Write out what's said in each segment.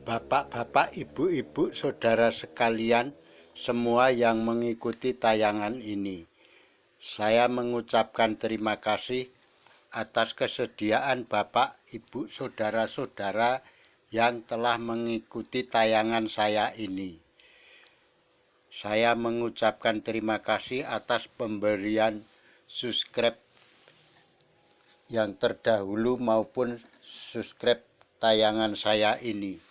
Bapak-bapak, ibu-ibu, saudara sekalian, semua yang mengikuti tayangan ini, saya mengucapkan terima kasih atas kesediaan Bapak, Ibu, saudara-saudara yang telah mengikuti tayangan saya ini. Saya mengucapkan terima kasih atas pemberian subscribe yang terdahulu maupun subscribe tayangan saya ini.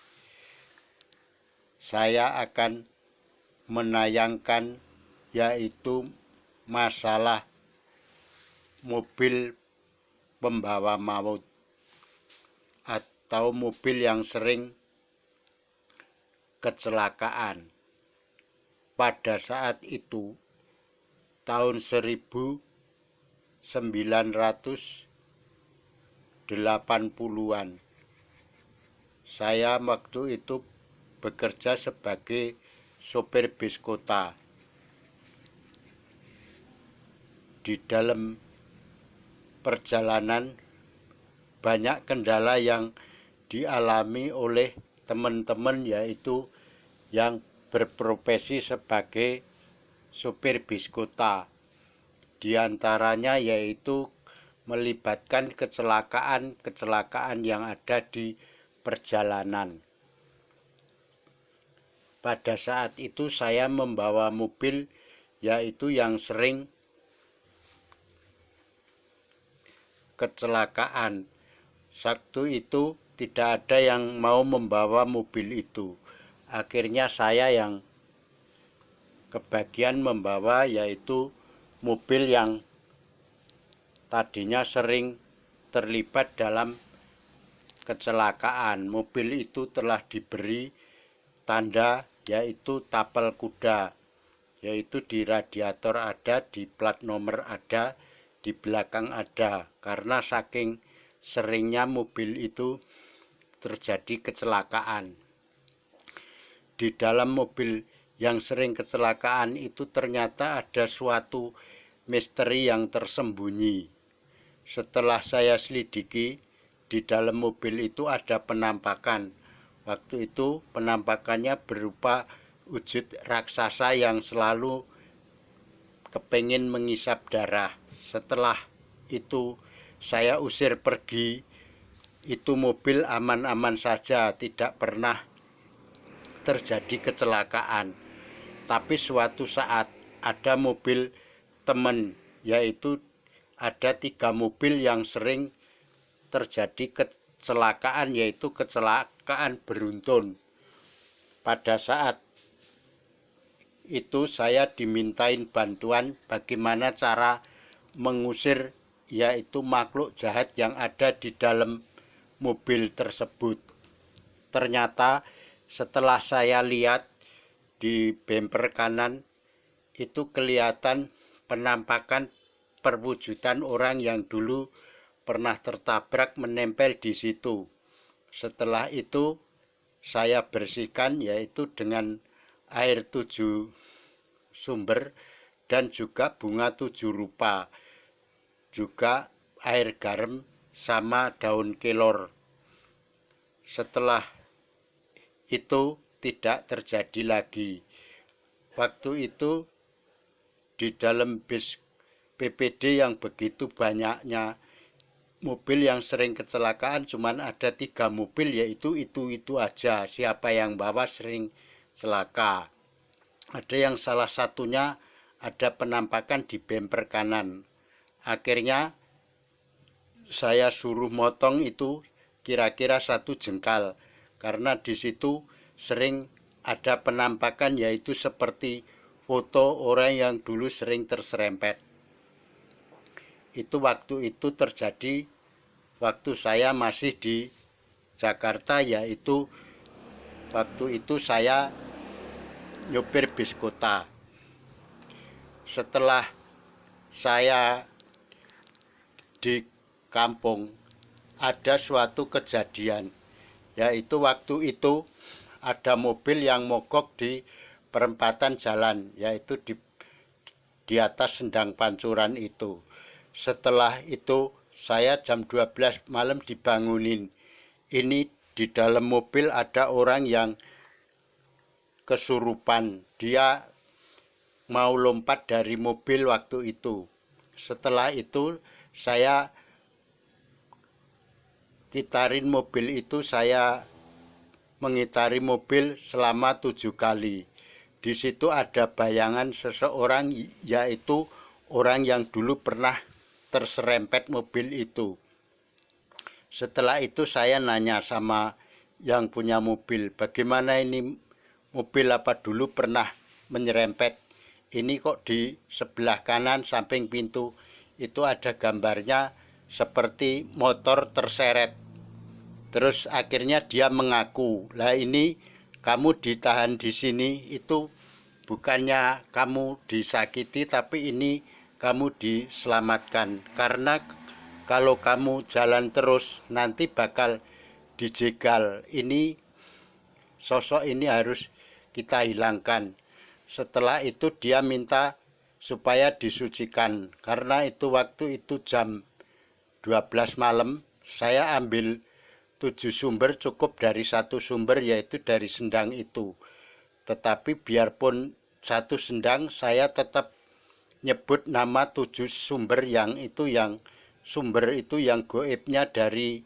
Saya akan menayangkan yaitu masalah mobil pembawa maut atau mobil yang sering kecelakaan. Pada saat itu tahun 1980-an saya waktu itu bekerja sebagai sopir bis kota. Di dalam perjalanan banyak kendala yang dialami oleh teman-teman, yaitu yang berprofesi sebagai sopir bis kota. Di antaranya yaitu melibatkan kecelakaan yang ada di perjalanan. Pada saat itu saya membawa mobil yaitu yang sering kecelakaan. Waktu itu tidak ada yang mau membawa mobil itu. Akhirnya saya yang kebagian membawa, yaitu mobil yang tadinya sering terlibat dalam kecelakaan. Mobil itu telah diberi tanda yaitu tapel kuda, yaitu di radiator ada, di plat nomor ada, di belakang ada, karena saking seringnya mobil itu terjadi kecelakaan. Di dalam mobil yang sering kecelakaan itu ternyata ada suatu misteri yang tersembunyi. Setelah saya selidiki, di dalam mobil itu ada penampakan. Waktu itu penampakannya berupa wujud raksasa yang selalu kepingin mengisap darah. Setelah itu saya usir pergi. Itu mobil aman-aman saja, tidak pernah terjadi kecelakaan. Tapi suatu saat ada mobil teman, yaitu ada 3 mobil yang sering terjadi kecelakaan, yaitu kecelakaan beruntun. Pada saat itu saya dimintain bantuan bagaimana cara mengusir yaitu makhluk jahat yang ada di dalam mobil tersebut. Ternyata setelah saya lihat di bemper kanan itu kelihatan penampakan perwujudan orang yang dulu pernah tertabrak menempel di situ. Setelah itu saya bersihkan yaitu dengan air 7 sumber dan juga bunga 7 rupa, juga air garam sama daun kelor. Setelah itu tidak terjadi lagi. Waktu itu di dalam bis PPD yang begitu banyaknya mobil yang sering kecelakaan, cuman ada 3 mobil, yaitu itu aja. Siapa yang bawa sering celaka. Ada yang salah satunya ada penampakan di bemper kanan. Akhirnya saya suruh motong itu kira-kira 1 jengkal, karena di situ sering ada penampakan yaitu seperti foto orang yang dulu sering terserempet. Itu waktu itu terjadi waktu saya masih di Jakarta, yaitu waktu itu saya nyopir bis kota. Setelah saya di kampung ada suatu kejadian, yaitu waktu itu ada mobil yang mogok di perempatan jalan, yaitu di atas Sendang Pancuran itu. Setelah itu saya jam 12 malam dibangunin. Ini di dalam mobil ada orang yang kesurupan. Dia mau lompat dari mobil waktu itu. Setelah itu saya gitarin mobil itu, saya mengitari mobil selama 7 kali. Di situ ada bayangan seseorang, yaitu orang yang dulu pernah terserempet mobil itu. Setelah itu saya nanya sama yang punya mobil, bagaimana ini mobil, apa dulu pernah menyerempet? Ini kok di sebelah kanan samping pintu itu ada gambarnya seperti motor terseret. Terus akhirnya dia mengaku, lah ini kamu ditahan di sini itu bukannya kamu disakiti, tapi ini kamu diselamatkan. Karena kalau kamu jalan terus nanti bakal dijegal. Ini sosok ini harus kita hilangkan. Setelah itu dia minta supaya disucikan. Karena itu waktu itu jam 12 malam, saya ambil 7 sumber, cukup dari 1 sumber, yaitu dari sendang itu. Tetapi biarpun 1 sendang, saya tetap nyebut nama 7 sumber yang itu, yang sumber itu yang goibnya dari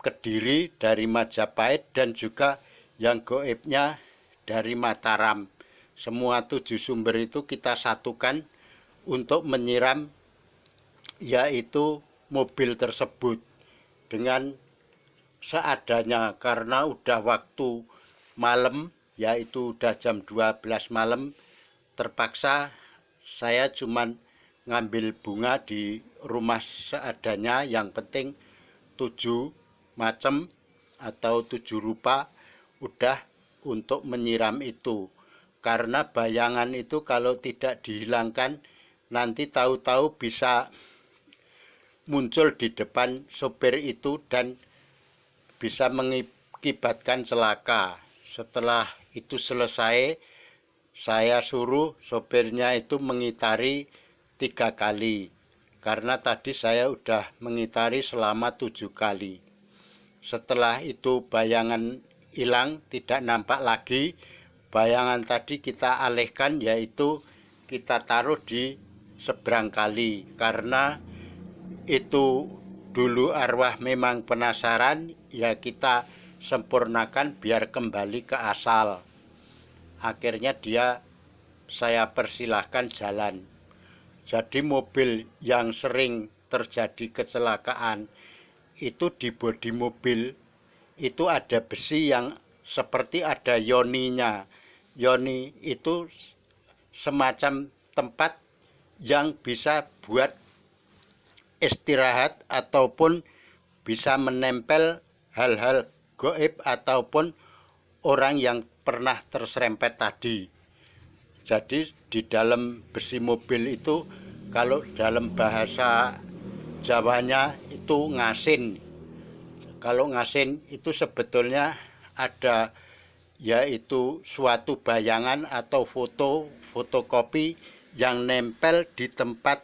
Kediri, dari Majapahit, dan juga yang goibnya dari Mataram. Semua 7 sumber itu kita satukan untuk menyiram yaitu mobil tersebut dengan seadanya. Karena udah waktu malam, yaitu udah jam 12 malam, terpaksa saya cuman ngambil bunga di rumah seadanya. Yang penting 7 macam atau 7 rupa udah untuk menyiram itu. Karena bayangan itu kalau tidak dihilangkan nanti tahu-tahu bisa muncul di depan sopir itu dan bisa mengakibatkan celaka. Setelah itu selesai, saya suruh sopirnya itu mengitari 3 kali. Karena tadi saya udah mengitari selama 7 kali. Setelah itu bayangan hilang, tidak nampak lagi. Bayangan tadi kita alihkan, yaitu kita taruh di seberang kali. Karena itu dulu arwah memang penasaran, ya kita sempurnakan biar kembali ke asal. Akhirnya saya persilahkan jalan. Jadi mobil yang sering terjadi kecelakaan itu di bodi mobil itu ada besi yang seperti ada yoninya. Yoni itu semacam tempat yang bisa buat istirahat ataupun bisa menempel hal-hal gaib ataupun orang yang pernah terserempet tadi. Jadi di dalam besi mobil itu, kalau dalam bahasa Jawanya itu ngasin. Kalau ngasin itu sebetulnya ada yaitu suatu bayangan atau fotokopi yang nempel di tempat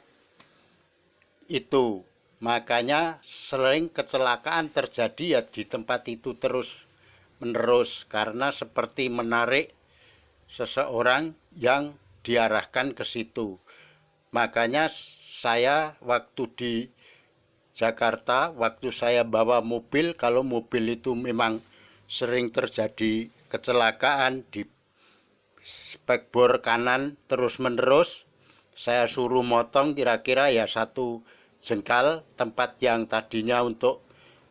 itu. Makanya sering kecelakaan terjadi ya di tempat itu terus menerus, karena seperti menarik seseorang yang diarahkan ke situ. Makanya saya waktu di Jakarta, waktu saya bawa mobil, kalau mobil itu memang sering terjadi kecelakaan di spekbor kanan terus menerus, saya suruh motong kira-kira ya 1 jengkal tempat yang tadinya untuk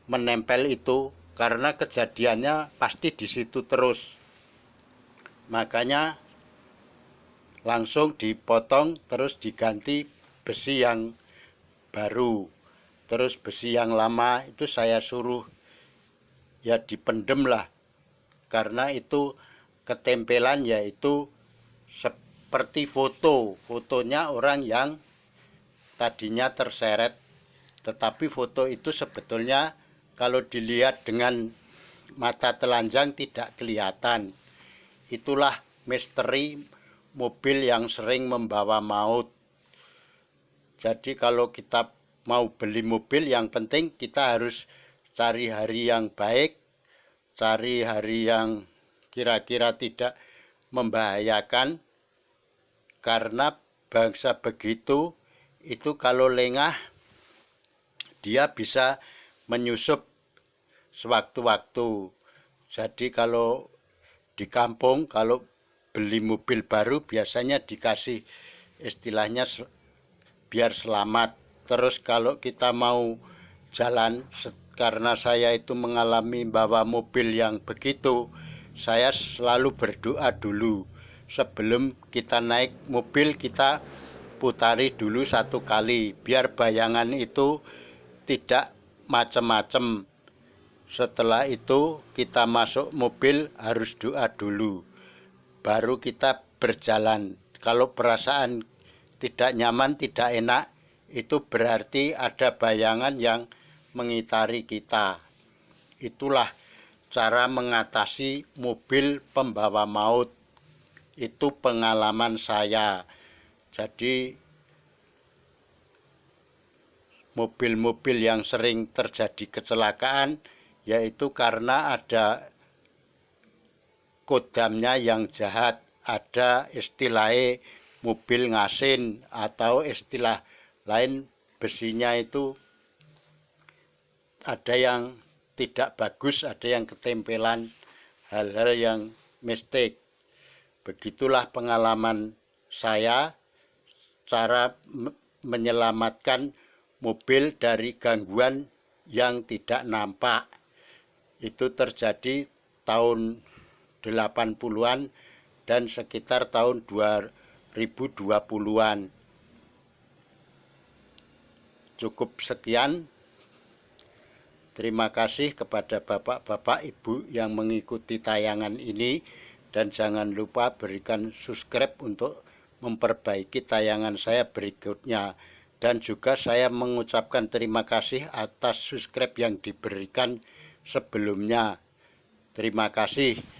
menempel itu, karena kejadiannya pasti di situ terus. Makanya langsung dipotong terus diganti besi yang baru. Terus besi yang lama itu saya suruh ya dipendem lah, karena itu ketempelan, yaitu seperti fotonya orang yang tadinya terseret. Tetapi foto itu sebetulnya kalau dilihat dengan mata telanjang tidak kelihatan. Itulah misteri mobil yang sering membawa maut. Jadi kalau kita mau beli mobil, yang penting kita harus cari hari yang baik, cari hari yang kira-kira tidak membahayakan, karena bangsa begitu itu kalau lengah dia bisa menyusup sewaktu-waktu. Jadi kalau di kampung kalau beli mobil baru biasanya dikasih istilahnya biar selamat. Terus kalau kita mau jalan, karena saya itu mengalami bawa mobil yang begitu, saya selalu berdoa dulu. Sebelum kita naik mobil, kita putari dulu 1 kali, biar bayangan itu tidak macam-macam. Setelah itu kita masuk mobil harus doa dulu, baru kita berjalan. Kalau perasaan tidak nyaman, tidak enak, itu berarti ada bayangan yang mengitari kita. Itulah cara mengatasi mobil pembawa maut. Itu pengalaman saya. Jadi mobil-mobil yang sering terjadi kecelakaan yaitu karena ada kodamnya yang jahat. Ada istilahnya mobil ngasin, atau istilah lain besinya itu ada yang tidak bagus, ada yang ketempelan, hal-hal yang mistik. Begitulah pengalaman saya cara menyelamatkan mobil dari gangguan yang tidak nampak. Itu terjadi tahun 80-an dan sekitar tahun 2020-an. Cukup sekian. Terima kasih kepada bapak-bapak, ibu yang mengikuti tayangan ini. Dan jangan lupa berikan subscribe untuk memperbaiki tayangan saya berikutnya. Dan juga saya mengucapkan terima kasih atas subscribe yang diberikan sebelumnya. Terima kasih.